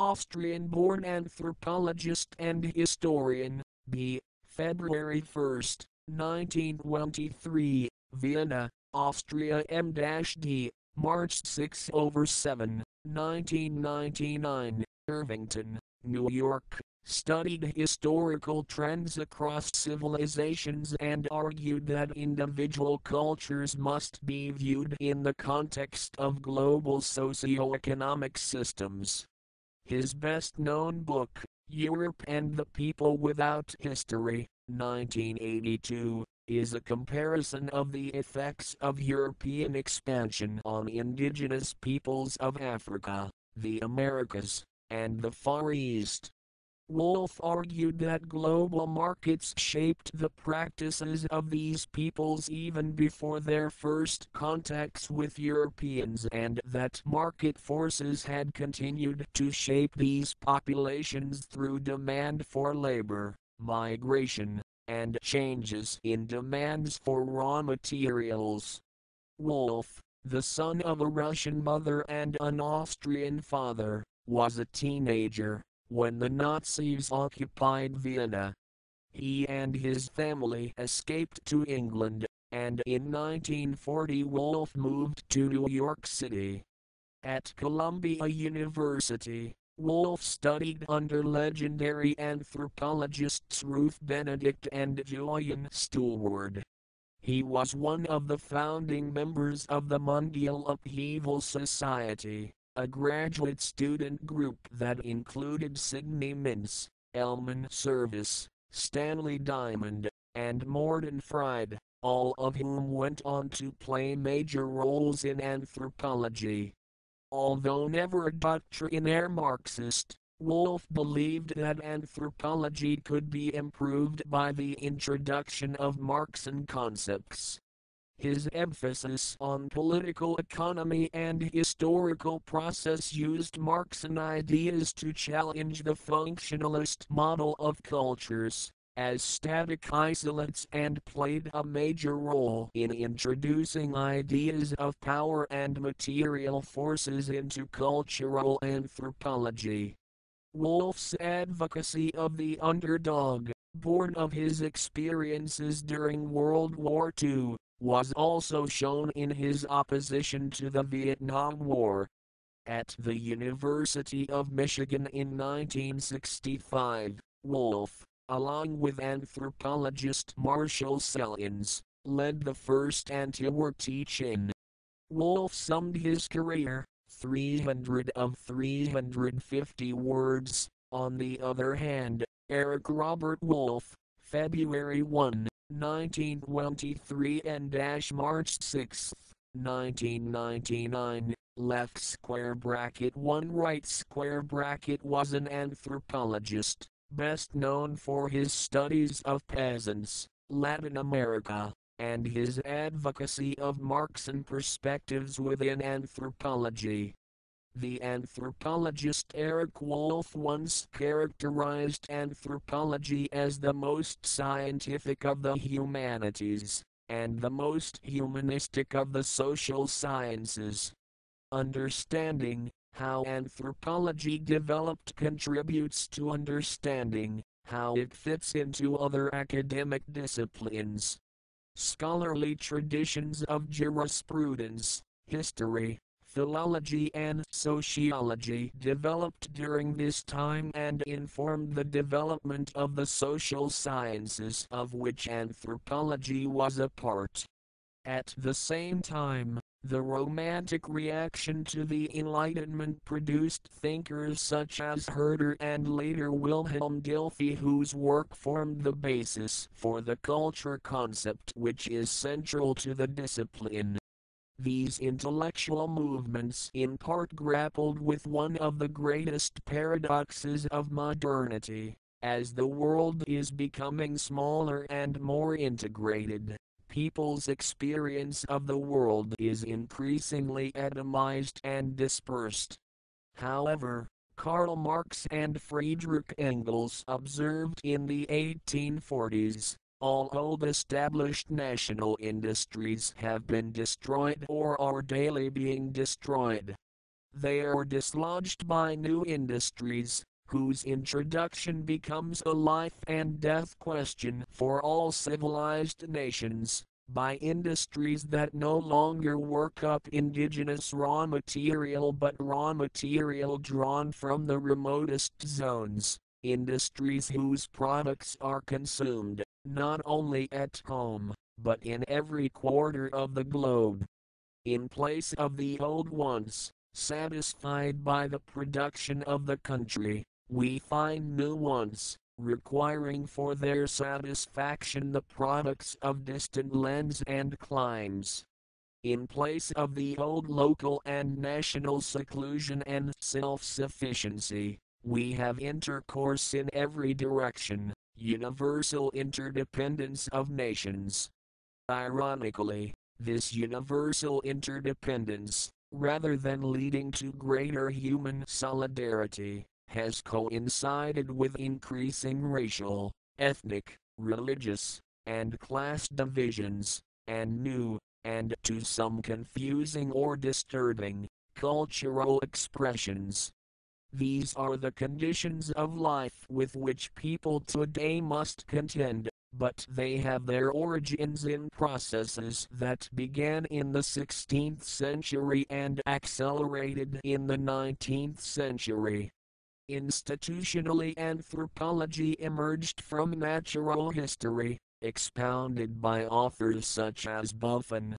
Austrian-born anthropologist and historian, b. February 1, 1923, Vienna, Austria M-D, March 6/7, 1999, Irvington, New York, studied historical trends across civilizations and argued that individual cultures must be viewed in the context of global socio-economic systems. His best-known book, Europe and the People Without History, 1982, is a comparison of the effects of European expansion on indigenous peoples of Africa, the Americas, and the Far East. Wolff argued that global markets shaped the practices of these peoples even before their first contacts with Europeans, and that market forces had continued to shape these populations through demand for labor, migration, and changes in demands for raw materials. Wolff, the son of a Russian mother and an Austrian father, was a teenager when the Nazis occupied Vienna. He and his family escaped to England, and in 1940 Wolff moved to New York City. At Columbia University, Wolff studied under legendary anthropologists Ruth Benedict and Julian Stewart. He was one of the founding members of the Mondial Upheaval Society, a graduate student group that included Sidney Mintz, Elman Service, Stanley Diamond, and Morton Fried, all of whom went on to play major roles in anthropology. Although never a doctrinaire Marxist, Wolff believed that anthropology could be improved by the introduction of Marxian concepts. His emphasis on political economy and historical process used Marxian ideas to challenge the functionalist model of cultures as static isolates, and played a major role in introducing ideas of power and material forces into cultural anthropology. Wolff's advocacy of the underdog, born of his experiences during World War II, was also shown in his opposition to the Vietnam War. At the University of Michigan in 1965, Wolff, along with anthropologist Marshall Selins, led the first anti-war teach-in. Wolff summed his career, 300 of 350 words. On the other hand, Eric Robert Wolff, February 1, 1923 and March 6, 1999, left square bracket 1 right square bracket was an anthropologist, best known for his studies of peasants, Latin America, and his advocacy of Marxian perspectives within anthropology. The anthropologist Eric Wolff once characterized anthropology as the most scientific of the humanities, and the most humanistic of the social sciences. Understanding how anthropology developed contributes to understanding how it fits into other academic disciplines. Scholarly traditions of jurisprudence, history, philology and sociology developed during this time and informed the development of the social sciences of which anthropology was a part. At the same time, the Romantic reaction to the Enlightenment produced thinkers such as Herder and later Wilhelm Dilthey, whose work formed the basis for the culture concept which is central to the discipline. These intellectual movements in part grappled with one of the greatest paradoxes of modernity. As the world is becoming smaller and more integrated, people's experience of the world is increasingly atomized and dispersed. However, Karl Marx and Friedrich Engels observed in the 1840s, all old established national industries have been destroyed or are daily being destroyed. they are dislodged by new industries, whose introduction becomes a life and death question for all civilized nations, by industries that no longer work up indigenous raw material but raw material drawn from the remotest zones, industries whose products are consumed, not only at home, but in every quarter of the globe. In place of the old ones, satisfied by the production of the country, we find new ones, requiring for their satisfaction the products of distant lands and climes. In place of the old local and national seclusion and self-sufficiency, we have intercourse in every direction, universal interdependence of nations. Ironically, this universal interdependence, rather than leading to greater human solidarity, has coincided with increasing racial, ethnic, religious, and class divisions, and new, and to some confusing or disturbing, cultural expressions. These are the conditions of life with which people today must contend, but they have their origins in processes that began in the 16th century and accelerated in the 19th century. Institutionally, anthropology emerged from natural history, expounded by authors such as Buffon.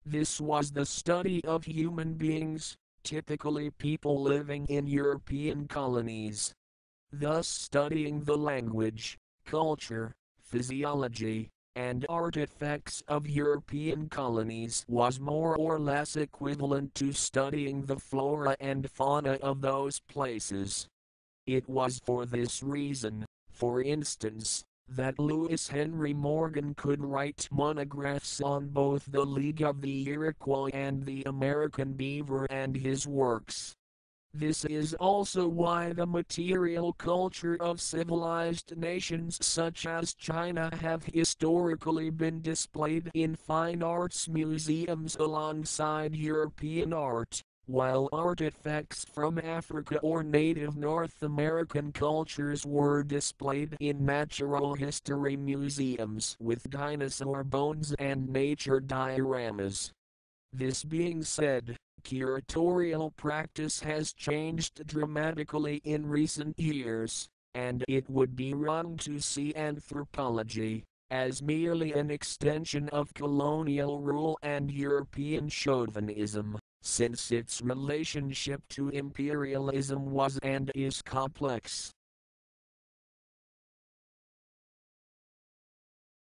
This was the study of human beings, typically people living in European colonies. Thus, studying the language, culture, physiology, and artifacts of European colonies was more or less equivalent to studying the flora and fauna of those places. It was for this reason, for instance, that Lewis Henry Morgan could write monographs on both the League of the Iroquois and the American beaver and his works. This is also why the material culture of civilized nations such as China have historically been displayed in fine arts museums alongside European art, while artifacts from Africa or native North American cultures were displayed in natural history museums with dinosaur bones and nature dioramas. This being said, curatorial practice has changed dramatically in recent years, and it would be wrong to see anthropology as merely an extension of colonial rule and European chauvinism, since its relationship to imperialism was and is complex.